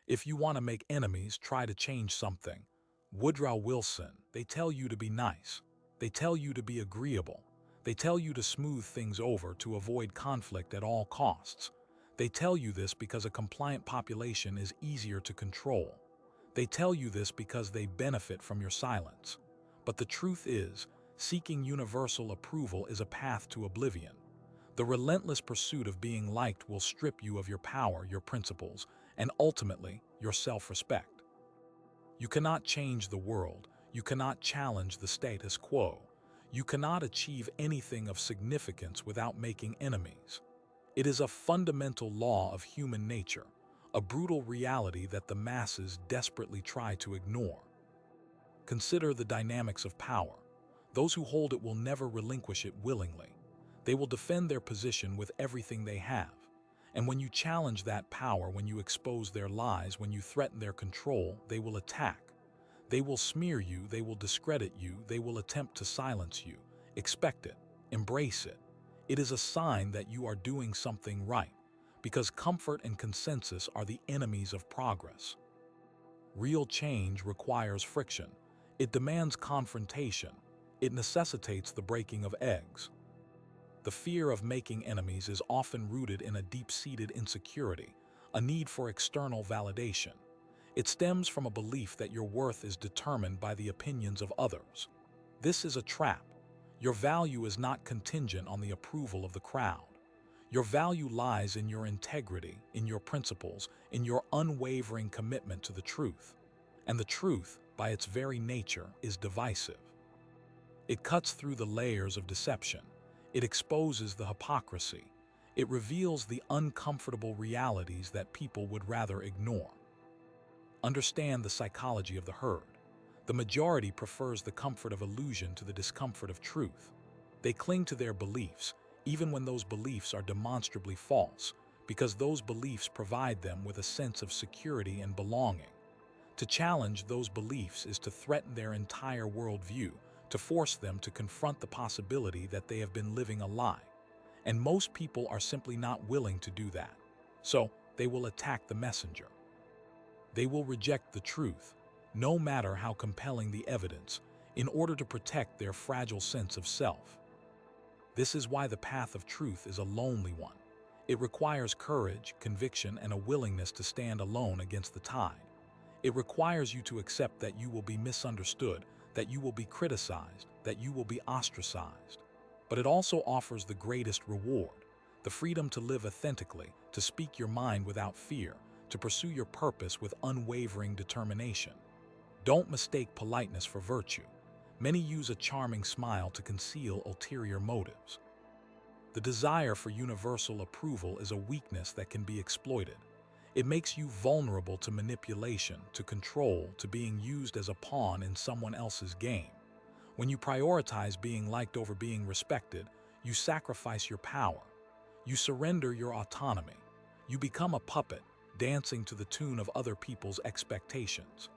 If you want to make enemies, try to change something. Woodrow Wilson, they tell you to be nice. They tell you to be agreeable. They tell you to smooth things over to avoid conflict at all costs. They tell you this because a compliant population is easier to control. They tell you this because they benefit from your silence. But the truth is, seeking universal approval is a path to oblivion. The relentless pursuit of being liked will strip you of your power, your principles, and ultimately, your self-respect. You cannot change the world. You cannot challenge the status quo. You cannot achieve anything of significance without making enemies. It is a fundamental law of human nature, a brutal reality that the masses desperately try to ignore. Consider the dynamics of power. Those who hold it will never relinquish it willingly. They will defend their position with everything they have. And when you challenge that power, when you expose their lies, when you threaten their control, they will attack. They will smear you, they will discredit you, they will attempt to silence you. Expect it, embrace it. It is a sign that you are doing something right, because comfort and consensus are the enemies of progress. Real change requires friction. It demands confrontation. It necessitates the breaking of eggs. The fear of making enemies is often rooted in a deep-seated insecurity, a need for external validation. It stems from a belief that your worth is determined by the opinions of others. This is a trap. Your value is not contingent on the approval of the crowd. Your value lies in your integrity, in your principles, in your unwavering commitment to the truth. And the truth, by its very nature, is divisive. It cuts through the layers of deception. It exposes the hypocrisy. It reveals the uncomfortable realities that people would rather ignore. Understand the psychology of the herd. The majority prefers the comfort of illusion to the discomfort of truth. They cling to their beliefs, even when those beliefs are demonstrably false, because those beliefs provide them with a sense of security and belonging. To challenge those beliefs is to threaten their entire worldview, to force them to confront the possibility that they have been living a lie. And most people are simply not willing to do that. So they will attack the messenger. They will reject the truth, no matter how compelling the evidence, in order to protect their fragile sense of self. This is why the path of truth is a lonely one. It requires courage, conviction, and a willingness to stand alone against the tide. It requires you to accept that you will be misunderstood, that you will be criticized, that you will be ostracized. But it also offers the greatest reward, the freedom to live authentically, to speak your mind without fear, to pursue your purpose with unwavering determination. Don't mistake politeness for virtue. Many use a charming smile to conceal ulterior motives. The desire for universal approval is a weakness that can be exploited. It makes you vulnerable to manipulation, to control, to being used as a pawn in someone else's game. When you prioritize being liked over being respected, you sacrifice your power. You surrender your autonomy. You become a puppet, dancing to the tune of other people's expectations.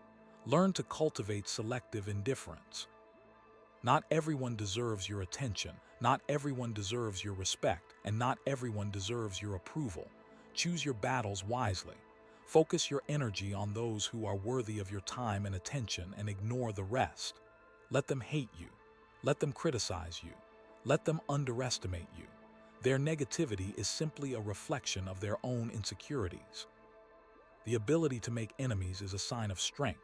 Learn to cultivate selective indifference. Not everyone deserves your attention, not everyone deserves your respect, and not everyone deserves your approval. Choose your battles wisely. Focus your energy on those who are worthy of your time and attention and ignore the rest. Let them hate you. Let them criticize you. Let them underestimate you. Their negativity is simply a reflection of their own insecurities. The ability to make enemies is a sign of strength.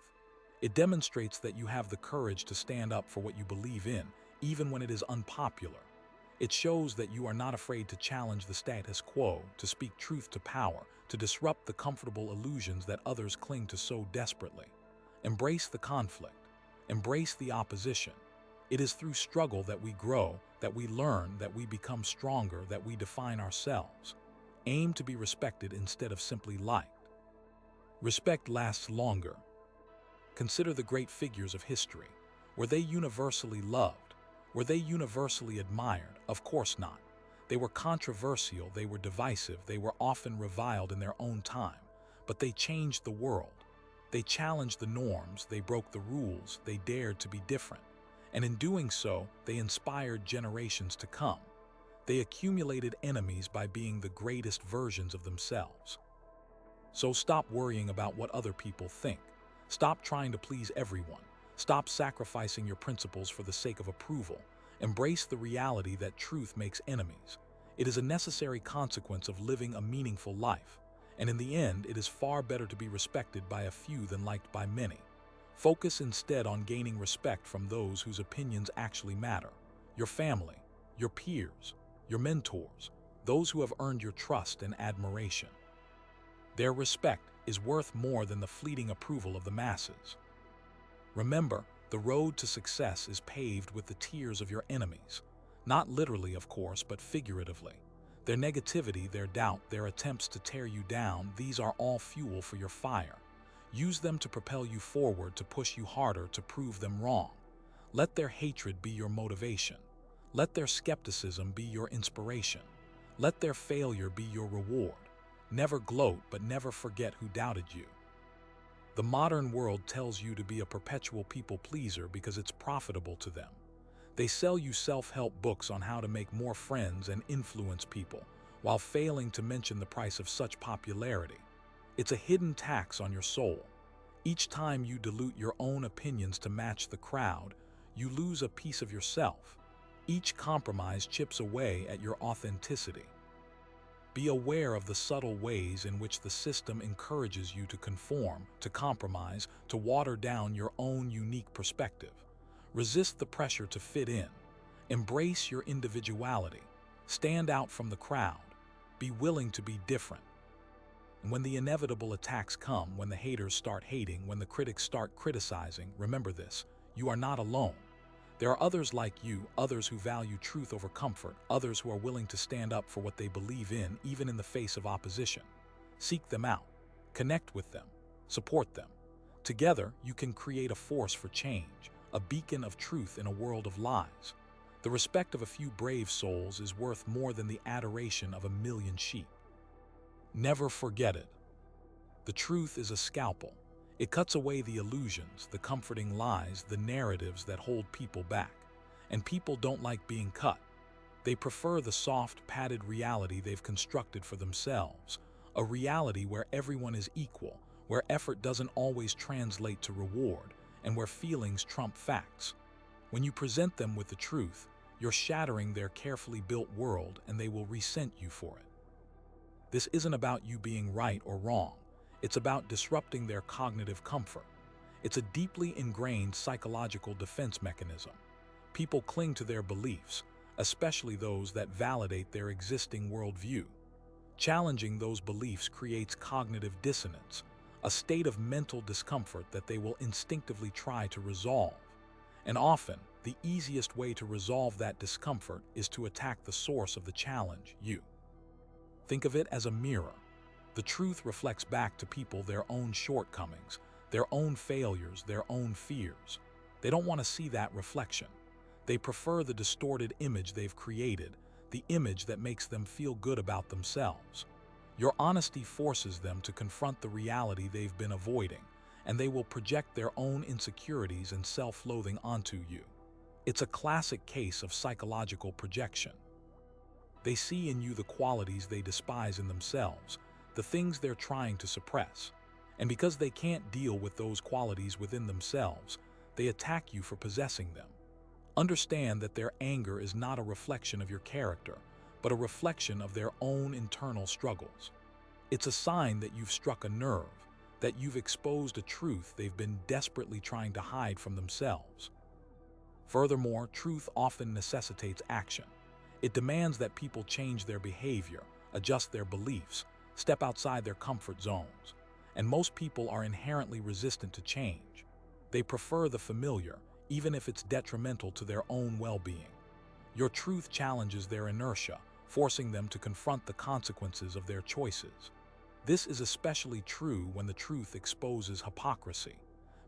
It demonstrates that you have the courage to stand up for what you believe in, even when it is unpopular. It shows that you are not afraid to challenge the status quo, to speak truth to power, to disrupt the comfortable illusions that others cling to so desperately. Embrace the conflict. Embrace the opposition. It is through struggle that we grow, that we learn, that we become stronger, that we define ourselves. Aim to be respected instead of simply liked. Respect lasts longer. Consider the great figures of history. Were they universally loved? Were they universally admired? Of course not. They were controversial, they were divisive, they were often reviled in their own time. But they changed the world. They challenged the norms, they broke the rules, they dared to be different. And in doing so, they inspired generations to come. They accumulated enemies by being the greatest versions of themselves. So stop worrying about what other people think. Stop trying to please everyone. Stop sacrificing your principles for the sake of approval. Embrace the reality that truth makes enemies. It is a necessary consequence of living a meaningful life. And in the end, it is far better to be respected by a few than liked by many. Focus instead on gaining respect from those whose opinions actually matter. Your family, your peers, your mentors, those who have earned your trust and admiration. Their respect is worth more than the fleeting approval of the masses. Remember, the road to success is paved with the tears of your enemies. Not literally, of course, but figuratively. Their negativity, their doubt, their attempts to tear you down, these are all fuel for your fire. Use them to propel you forward, to push you harder, to prove them wrong. Let their hatred be your motivation. Let their skepticism be your inspiration. Let their failure be your reward. Never gloat, but never forget who doubted you. The modern world tells you to be a perpetual people pleaser because it's profitable to them. They sell you self-help books on how to make more friends and influence people, while failing to mention the price of such popularity. It's a hidden tax on your soul. Each time you dilute your own opinions to match the crowd, you lose a piece of yourself. Each compromise chips away at your authenticity. Be aware of the subtle ways in which the system encourages you to conform, to compromise, to water down your own unique perspective. Resist the pressure to fit in. Embrace your individuality. Stand out from the crowd. Be willing to be different. And when the inevitable attacks come, when the haters start hating, when the critics start criticizing, remember this: you are not alone. There are others like you, others who value truth over comfort, others who are willing to stand up for what they believe in, even in the face of opposition. Seek them out. Connect with them. Support them. Together, you can create a force for change, a beacon of truth in a world of lies. The respect of a few brave souls is worth more than the adoration of a million sheep. Never forget it. The truth is a scalpel. It cuts away the illusions, the comforting lies, the narratives that hold people back. And people don't like being cut. They prefer the soft, padded reality they've constructed for themselves, a reality where everyone is equal, where effort doesn't always translate to reward, and where feelings trump facts. When you present them with the truth, you're shattering their carefully built world, and they will resent you for it. This isn't about you being right or wrong. It's about disrupting their cognitive comfort. It's a deeply ingrained psychological defense mechanism. People cling to their beliefs, especially those that validate their existing worldview. Challenging those beliefs creates cognitive dissonance, a state of mental discomfort that they will instinctively try to resolve. And often, the easiest way to resolve that discomfort is to attack the source of the challenge, you. Think of it as a mirror. The truth reflects back to people their own shortcomings, their own failures, their own fears. They don't want to see that reflection. They prefer the distorted image they've created, the image that makes them feel good about themselves. Your honesty forces them to confront the reality they've been avoiding, and they will project their own insecurities and self-loathing onto you. It's a classic case of psychological projection. They see in you the qualities they despise in themselves, the things they're trying to suppress. And because they can't deal with those qualities within themselves, they attack you for possessing them. Understand that their anger is not a reflection of your character, but a reflection of their own internal struggles. It's a sign that you've struck a nerve, that you've exposed a truth they've been desperately trying to hide from themselves. Furthermore, truth often necessitates action. It demands that people change their behavior, adjust their beliefs, step outside their comfort zones. And most people are inherently resistant to change. They prefer the familiar, even if it's detrimental to their own well-being. Your truth challenges their inertia, forcing them to confront the consequences of their choices. This is especially true when the truth exposes hypocrisy.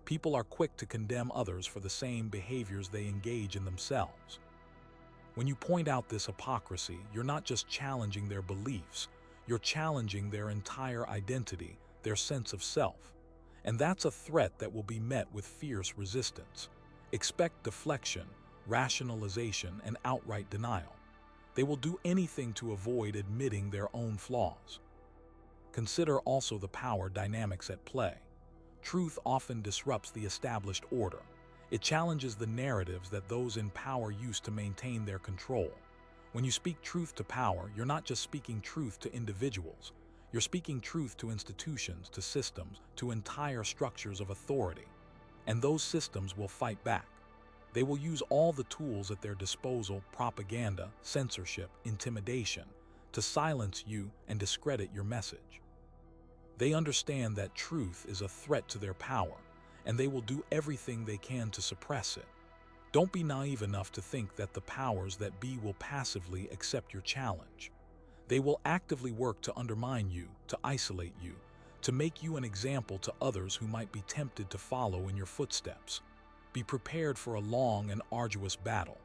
People are quick to condemn others for the same behaviors they engage in themselves. When you point out this hypocrisy, you're not just challenging their beliefs, you're challenging their entire identity, their sense of self. And that's a threat that will be met with fierce resistance. Expect deflection, rationalization, and outright denial. They will do anything to avoid admitting their own flaws. Consider also the power dynamics at play. Truth often disrupts the established order. It challenges the narratives that those in power use to maintain their control. When you speak truth to power, you're not just speaking truth to individuals. You're speaking truth to institutions, to systems, to entire structures of authority. And those systems will fight back. They will use all the tools at their disposal, propaganda, censorship, intimidation, to silence you and discredit your message. They understand that truth is a threat to their power, and they will do everything they can to suppress it. Don't be naive enough to think that the powers that be will passively accept your challenge. They will actively work to undermine you, to isolate you, to make you an example to others who might be tempted to follow in your footsteps. Be prepared for a long and arduous battle.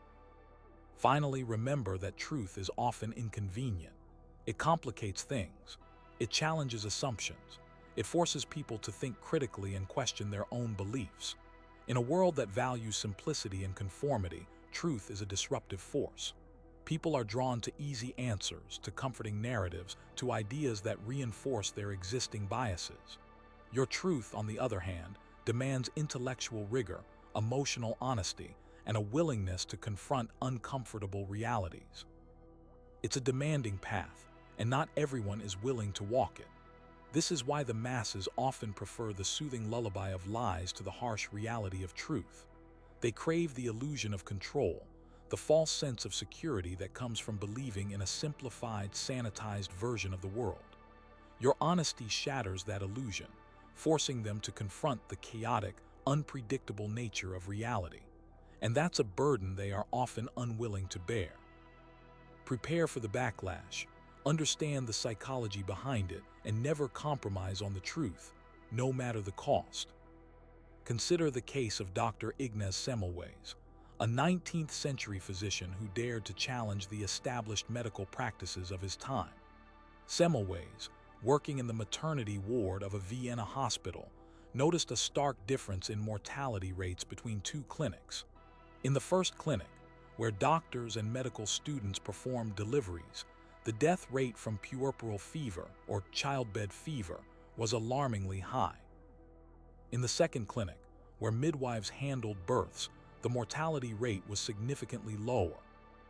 Finally, remember that truth is often inconvenient. It complicates things. It challenges assumptions. It forces people to think critically and question their own beliefs. In a world that values simplicity and conformity, truth is a disruptive force. People are drawn to easy answers, to comforting narratives, to ideas that reinforce their existing biases. Your truth, on the other hand, demands intellectual rigor, emotional honesty, and a willingness to confront uncomfortable realities. It's a demanding path, and not everyone is willing to walk it. This is why the masses often prefer the soothing lullaby of lies to the harsh reality of truth. They crave the illusion of control, the false sense of security that comes from believing in a simplified, sanitized version of the world. Your honesty shatters that illusion, forcing them to confront the chaotic, unpredictable nature of reality. And that's a burden they are often unwilling to bear. Prepare for the backlash. Understand the psychology behind it, and never compromise on the truth, no matter the cost. Consider the case of Dr. Ignaz Semmelweis, a 19th century physician who dared to challenge the established medical practices of his time. Semmelweis, working in the maternity ward of a Vienna hospital, noticed a stark difference in mortality rates between two clinics. In the first clinic, where doctors and medical students performed deliveries, the death rate from puerperal fever, or childbed fever, was alarmingly high. In the second clinic, where midwives handled births, the mortality rate was significantly lower.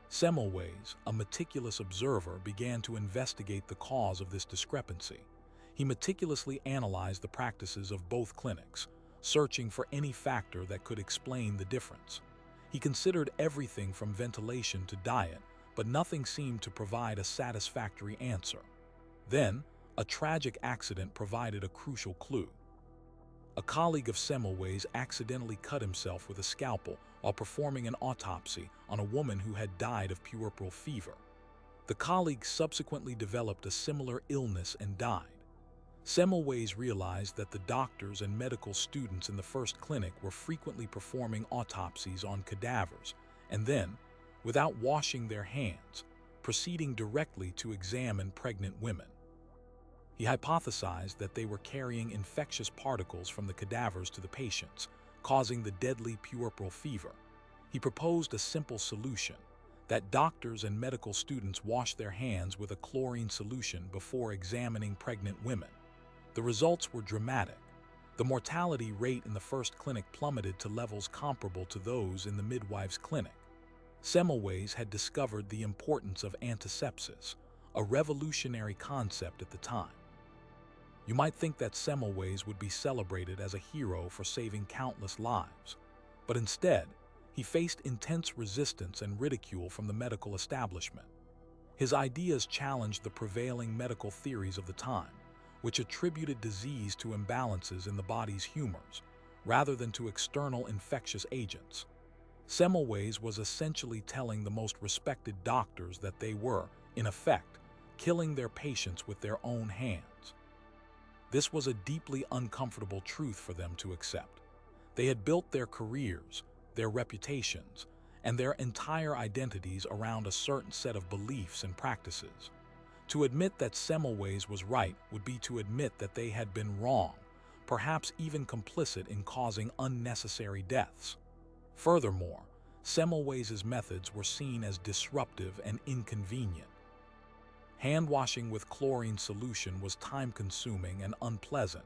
Semmelweis, a meticulous observer, began to investigate the cause of this discrepancy. He meticulously analyzed the practices of both clinics, searching for any factor that could explain the difference. He considered everything from ventilation to diet, but nothing seemed to provide a satisfactory answer. Then, a tragic accident provided a crucial clue. A colleague of Semmelweis accidentally cut himself with a scalpel while performing an autopsy on a woman who had died of puerperal fever. The colleague subsequently developed a similar illness and died. Semmelweis realized that the doctors and medical students in the first clinic were frequently performing autopsies on cadavers, and then, without washing their hands, proceeding directly to examine pregnant women. He hypothesized that they were carrying infectious particles from the cadavers to the patients, causing the deadly puerperal fever. He proposed a simple solution, that doctors and medical students wash their hands with a chlorine solution before examining pregnant women. The results were dramatic. The mortality rate in the first clinic plummeted to levels comparable to those in the midwife's clinic. Semmelweis had discovered the importance of antisepsis, a revolutionary concept at the time. You might think that Semmelweis would be celebrated as a hero for saving countless lives, but instead, he faced intense resistance and ridicule from the medical establishment. His ideas challenged the prevailing medical theories of the time, which attributed disease to imbalances in the body's humors, rather than to external infectious agents. Semmelweis was essentially telling the most respected doctors that they were, in effect, killing their patients with their own hands. This was a deeply uncomfortable truth for them to accept. They had built their careers, their reputations, and their entire identities around a certain set of beliefs and practices. To admit that Semmelweis was right would be to admit that they had been wrong, perhaps even complicit in causing unnecessary deaths. Furthermore, Semmelweis' methods were seen as disruptive and inconvenient. Hand washing with chlorine solution was time-consuming and unpleasant,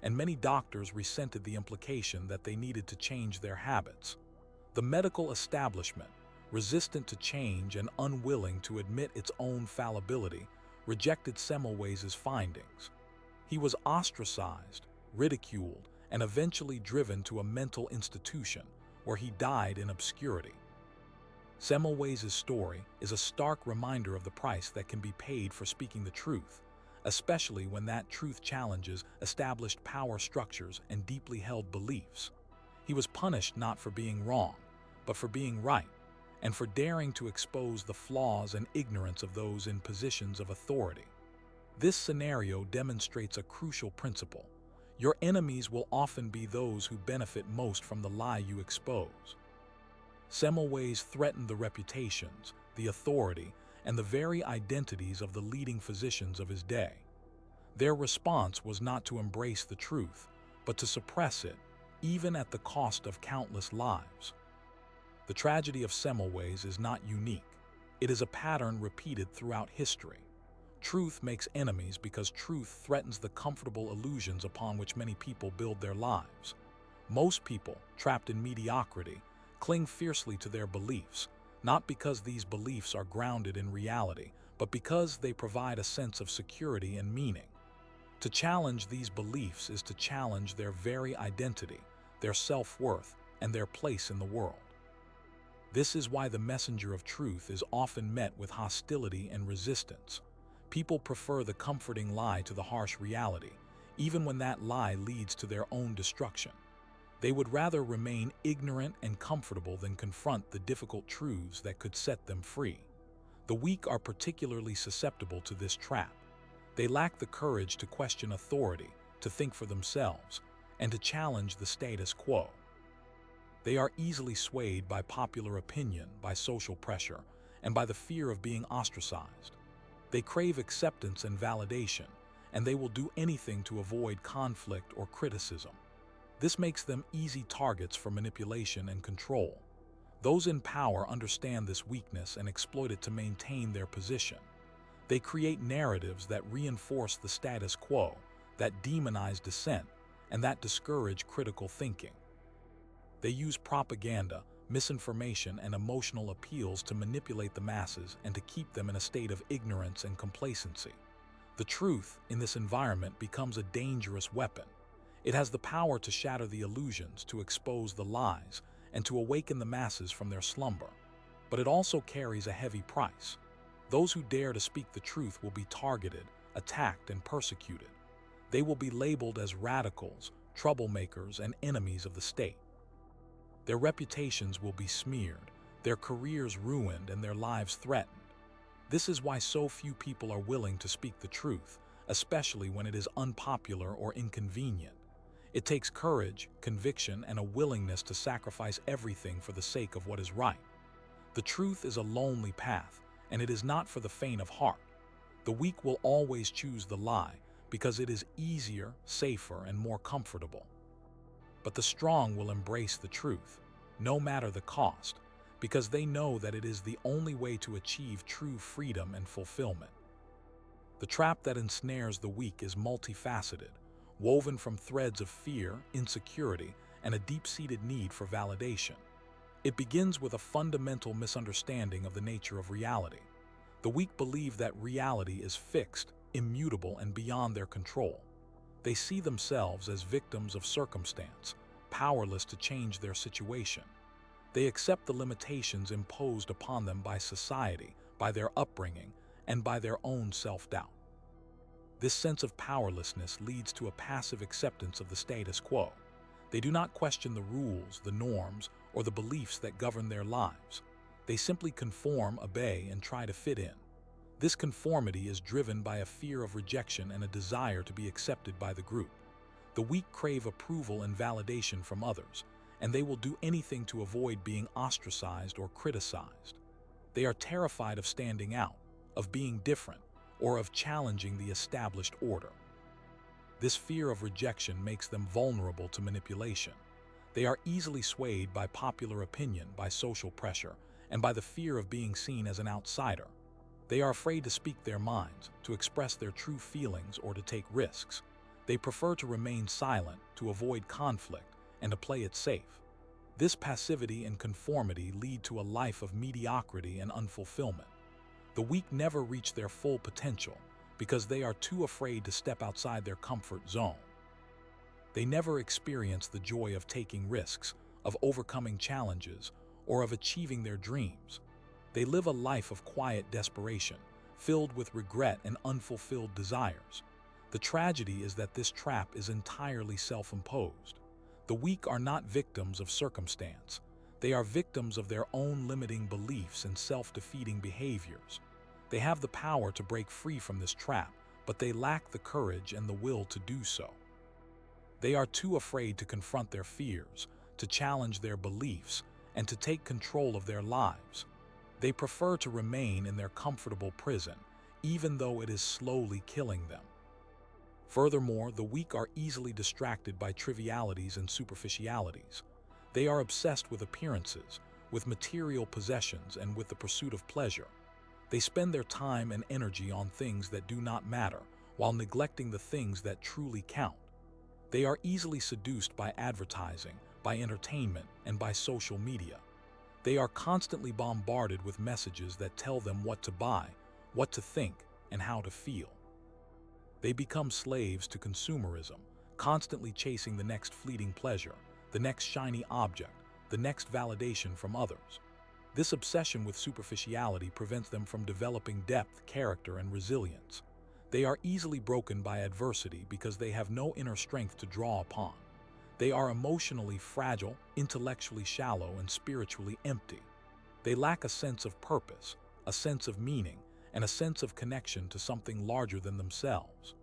and many doctors resented the implication that they needed to change their habits. The medical establishment, resistant to change and unwilling to admit its own fallibility, rejected Semmelweis's findings. He was ostracized, ridiculed, and eventually driven to a mental institution where he died in obscurity. Semmelweis's story is a stark reminder of the price that can be paid for speaking the truth, especially when that truth challenges established power structures and deeply held beliefs. He was punished not for being wrong, but for being right, and for daring to expose the flaws and ignorance of those in positions of authority. This scenario demonstrates a crucial principle. Your enemies will often be those who benefit most from the lie you expose. Semmelweis threatened the reputations, the authority, and the very identities of the leading physicians of his day. Their response was not to embrace the truth, but to suppress it, even at the cost of countless lives. The tragedy of Semmelweis is not unique. It is a pattern repeated throughout history. Truth makes enemies because truth threatens the comfortable illusions upon which many people build their lives. Most people, trapped in mediocrity, cling fiercely to their beliefs, not because these beliefs are grounded in reality, but because they provide a sense of security and meaning. To challenge these beliefs is to challenge their very identity, their self-worth, and their place in the world. This is why the messenger of truth is often met with hostility and resistance. People prefer the comforting lie to the harsh reality, even when that lie leads to their own destruction. They would rather remain ignorant and comfortable than confront the difficult truths that could set them free. The weak are particularly susceptible to this trap. They lack the courage to question authority, to think for themselves, and to challenge the status quo. They are easily swayed by popular opinion, by social pressure, and by the fear of being ostracized. They crave acceptance and validation, and they will do anything to avoid conflict or criticism. This makes them easy targets for manipulation and control. Those in power understand this weakness and exploit it to maintain their position. They create narratives that reinforce the status quo, that demonize dissent, and that discourage critical thinking. They use propaganda, misinformation, and emotional appeals to manipulate the masses and to keep them in a state of ignorance and complacency. The truth, in this environment, becomes a dangerous weapon. It has the power to shatter the illusions, to expose the lies, and to awaken the masses from their slumber. But it also carries a heavy price. Those who dare to speak the truth will be targeted, attacked, and persecuted. They will be labeled as radicals, troublemakers, and enemies of the state. Their reputations will be smeared, their careers ruined, and their lives threatened. This is why so few people are willing to speak the truth, especially when it is unpopular or inconvenient. It takes courage, conviction, and a willingness to sacrifice everything for the sake of what is right. The truth is a lonely path, and it is not for the faint of heart. The weak will always choose the lie because it is easier, safer, and more comfortable. But the strong will embrace the truth, no matter the cost, because they know that it is the only way to achieve true freedom and fulfillment. The trap that ensnares the weak is multifaceted, woven from threads of fear, insecurity, and a deep-seated need for validation. It begins with a fundamental misunderstanding of the nature of reality. The weak believe that reality is fixed, immutable, and beyond their control. They see themselves as victims of circumstance, powerless to change their situation. They accept the limitations imposed upon them by society, by their upbringing, and by their own self-doubt. This sense of powerlessness leads to a passive acceptance of the status quo. They do not question the rules, the norms, or the beliefs that govern their lives. They simply conform, obey, and try to fit in. This conformity is driven by a fear of rejection and a desire to be accepted by the group. The weak crave approval and validation from others, and they will do anything to avoid being ostracized or criticized. They are terrified of standing out, of being different, or of challenging the established order. This fear of rejection makes them vulnerable to manipulation. They are easily swayed by popular opinion, by social pressure, and by the fear of being seen as an outsider. They are afraid to speak their minds, to express their true feelings, or to take risks. They prefer to remain silent, to avoid conflict, and to play it safe. This passivity and conformity lead to a life of mediocrity and unfulfillment. The weak never reach their full potential because they are too afraid to step outside their comfort zone. They never experience the joy of taking risks, of overcoming challenges, or of achieving their dreams. They live a life of quiet desperation, filled with regret and unfulfilled desires. The tragedy is that this trap is entirely self-imposed. The weak are not victims of circumstance. They are victims of their own limiting beliefs and self-defeating behaviors. They have the power to break free from this trap, but they lack the courage and the will to do so. They are too afraid to confront their fears, to challenge their beliefs, and to take control of their lives. They prefer to remain in their comfortable prison, even though it is slowly killing them. Furthermore, the weak are easily distracted by trivialities and superficialities. They are obsessed with appearances, with material possessions, and with the pursuit of pleasure. They spend their time and energy on things that do not matter, while neglecting the things that truly count. They are easily seduced by advertising, by entertainment, and by social media. They are constantly bombarded with messages that tell them what to buy, what to think, and how to feel. They become slaves to consumerism, constantly chasing the next fleeting pleasure, the next shiny object, the next validation from others. This obsession with superficiality prevents them from developing depth, character, and resilience. They are easily broken by adversity because they have no inner strength to draw upon. They are emotionally fragile, intellectually shallow, and spiritually empty. They lack a sense of purpose, a sense of meaning, and a sense of connection to something larger than themselves.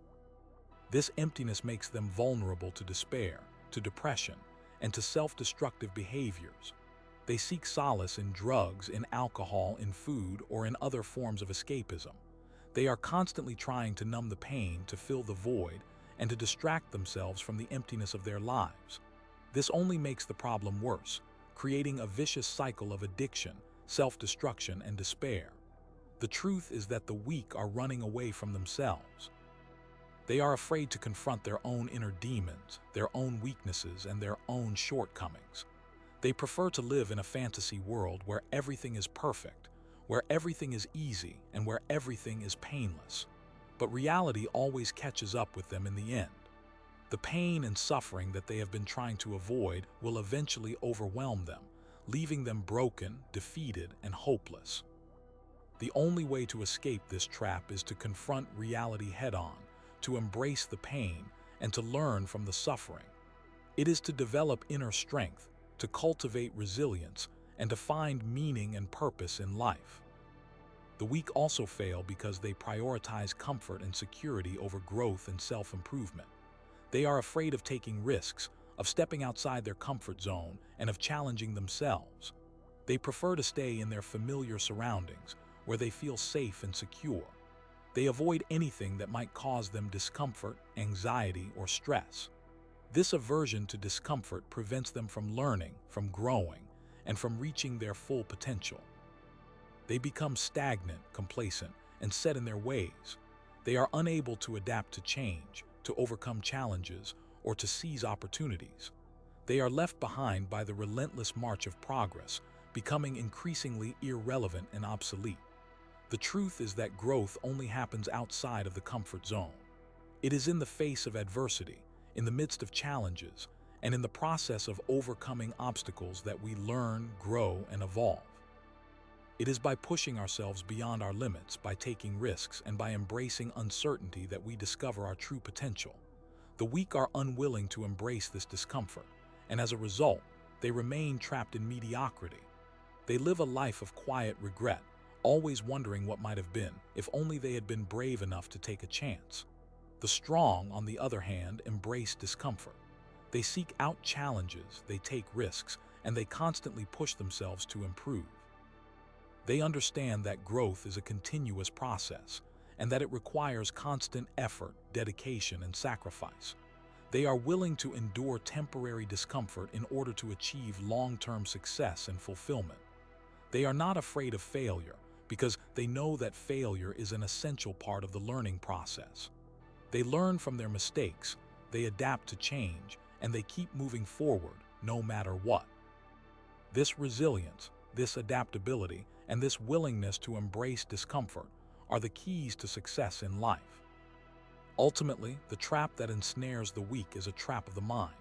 This emptiness makes them vulnerable to despair, to depression, and to self-destructive behaviors. They seek solace in drugs, in alcohol, in food, or in other forms of escapism. They are constantly trying to numb the pain, to fill the void, and to distract themselves from the emptiness of their lives. This only makes the problem worse, creating a vicious cycle of addiction, self-destruction, and despair. The truth is that the weak are running away from themselves. They are afraid to confront their own inner demons, their own weaknesses, and their own shortcomings. They prefer to live in a fantasy world where everything is perfect, where everything is easy, and where everything is painless. But reality always catches up with them in the end. The pain and suffering that they have been trying to avoid will eventually overwhelm them, leaving them broken, defeated, and hopeless. The only way to escape this trap is to confront reality head-on, to embrace the pain, and to learn from the suffering. It is to develop inner strength, to cultivate resilience, and to find meaning and purpose in life. The weak also fail because they prioritize comfort and security over growth and self-improvement. They are afraid of taking risks, of stepping outside their comfort zone, and of challenging themselves. They prefer to stay in their familiar surroundings, where they feel safe and secure. They avoid anything that might cause them discomfort, anxiety, or stress. This aversion to discomfort prevents them from learning, from growing, and from reaching their full potential. They become stagnant, complacent, and set in their ways. They are unable to adapt to change, to overcome challenges, or to seize opportunities. They are left behind by the relentless march of progress, becoming increasingly irrelevant and obsolete. The truth is that growth only happens outside of the comfort zone. It is in the face of adversity, in the midst of challenges, and in the process of overcoming obstacles that we learn, grow, and evolve. It is by pushing ourselves beyond our limits, by taking risks, and by embracing uncertainty that we discover our true potential. The weak are unwilling to embrace this discomfort, and as a result, they remain trapped in mediocrity. They live a life of quiet regret, always wondering what might have been, if only they had been brave enough to take a chance. The strong, on the other hand, embrace discomfort. They seek out challenges, they take risks, and they constantly push themselves to improve. They understand that growth is a continuous process, and that it requires constant effort, dedication, and sacrifice. They are willing to endure temporary discomfort in order to achieve long-term success and fulfillment. They are not afraid of failure, because they know that failure is an essential part of the learning process. They learn from their mistakes, they adapt to change, and they keep moving forward no matter what. This resilience, this adaptability, and this willingness to embrace discomfort are the keys to success in life. Ultimately, the trap that ensnares the weak is a trap of the mind.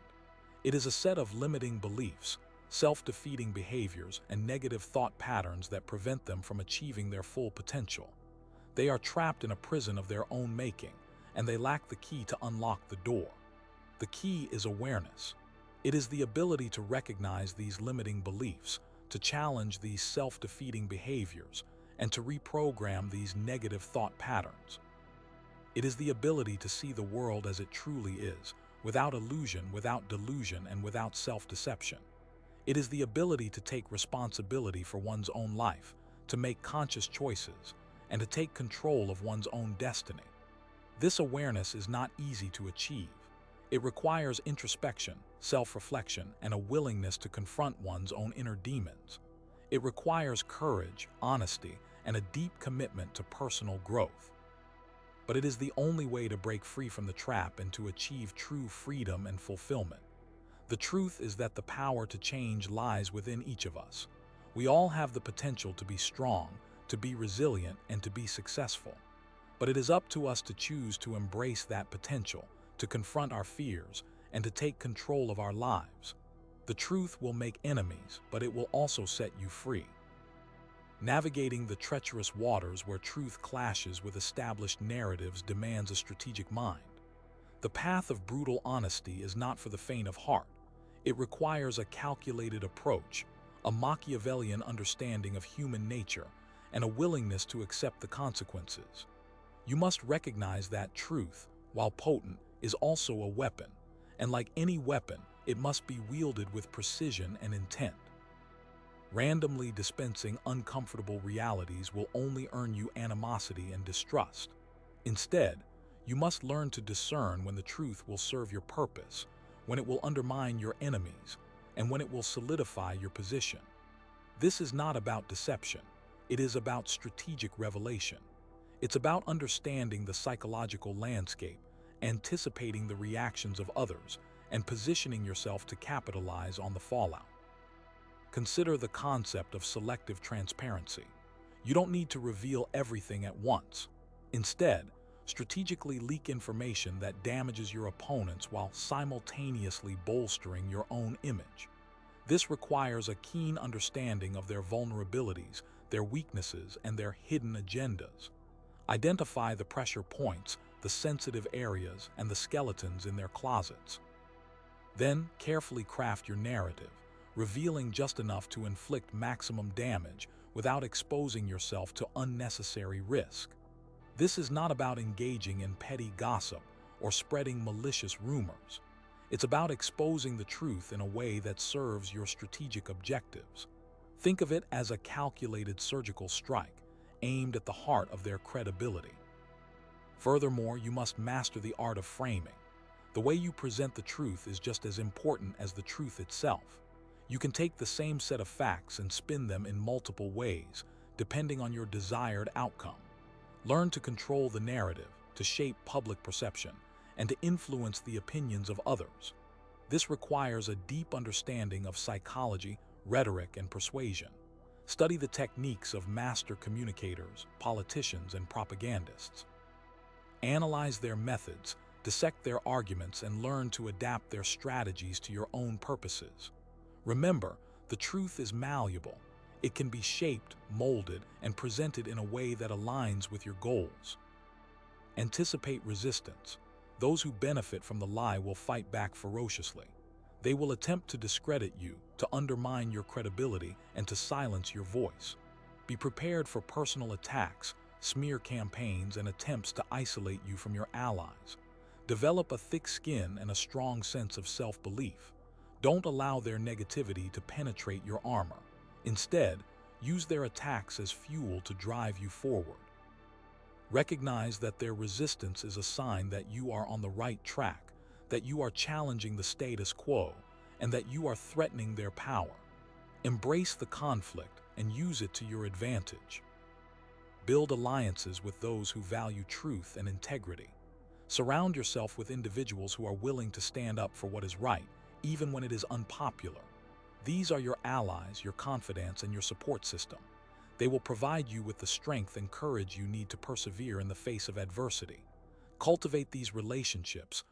It is a set of limiting beliefs, self-defeating behaviors, and negative thought patterns that prevent them from achieving their full potential. They are trapped in a prison of their own making, and they lack the key to unlock the door. The key is awareness. It is the ability to recognize these limiting beliefs, to challenge these self-defeating behaviors, and to reprogram these negative thought patterns. It is the ability to see the world as it truly is, without illusion, without delusion, and without self-deception. It is the ability to take responsibility for one's own life, to make conscious choices, and to take control of one's own destiny. This awareness is not easy to achieve. It requires introspection, self-reflection, and a willingness to confront one's own inner demons. It requires courage, honesty, and a deep commitment to personal growth. But it is the only way to break free from the trap and to achieve true freedom and fulfillment. The truth is that the power to change lies within each of us. We all have the potential to be strong, to be resilient, and to be successful. But it is up to us to choose to embrace that potential, to confront our fears, and to take control of our lives. The truth will make enemies, but it will also set you free. Navigating the treacherous waters where truth clashes with established narratives demands a strategic mind. The path of brutal honesty is not for the faint of heart. It requires a calculated approach, a Machiavellian understanding of human nature, and a willingness to accept the consequences. You must recognize that truth, while potent, is also a weapon, and like any weapon, it must be wielded with precision and intent. Randomly dispensing uncomfortable realities will only earn you animosity and distrust. Instead, you must learn to discern when the truth will serve your purpose, when it will undermine your enemies, and when it will solidify your position. This is not about deception. It is about strategic revelation. It's about understanding the psychological landscape, anticipating the reactions of others, and positioning yourself to capitalize on the fallout. Consider the concept of selective transparency. You don't need to reveal everything at once. Instead, strategically leak information that damages your opponents while simultaneously bolstering your own image. This requires a keen understanding of their vulnerabilities, their weaknesses, and their hidden agendas. Identify the pressure points, the sensitive areas, and the skeletons in their closets. Then, carefully craft your narrative, revealing just enough to inflict maximum damage without exposing yourself to unnecessary risk. This is not about engaging in petty gossip or spreading malicious rumors. It's about exposing the truth in a way that serves your strategic objectives. Think of it as a calculated surgical strike, aimed at the heart of their credibility. Furthermore, you must master the art of framing. The way you present the truth is just as important as the truth itself. You can take the same set of facts and spin them in multiple ways, depending on your desired outcome. Learn to control the narrative, to shape public perception, and to influence the opinions of others. This requires a deep understanding of psychology, rhetoric, and persuasion. Study the techniques of master communicators, politicians, and propagandists. Analyze their methods, dissect their arguments, and learn to adapt their strategies to your own purposes. Remember, the truth is malleable. It can be shaped, molded, and presented in a way that aligns with your goals. Anticipate resistance. Those who benefit from the lie will fight back ferociously. They will attempt to discredit you, to undermine your credibility, and to silence your voice. Be prepared for personal attacks, smear campaigns, and attempts to isolate you from your allies. Develop a thick skin and a strong sense of self-belief. Don't allow their negativity to penetrate your armor. Instead, use their attacks as fuel to drive you forward. Recognize that their resistance is a sign that you are on the right track, that you are challenging the status quo, and that you are threatening their power. Embrace the conflict and use it to your advantage. Build alliances with those who value truth and integrity. Surround yourself with individuals who are willing to stand up for what is right, even when it is unpopular. These are your allies, your confidants, and your support system. They will provide you with the strength and courage you need to persevere in the face of adversity. Cultivate these relationships,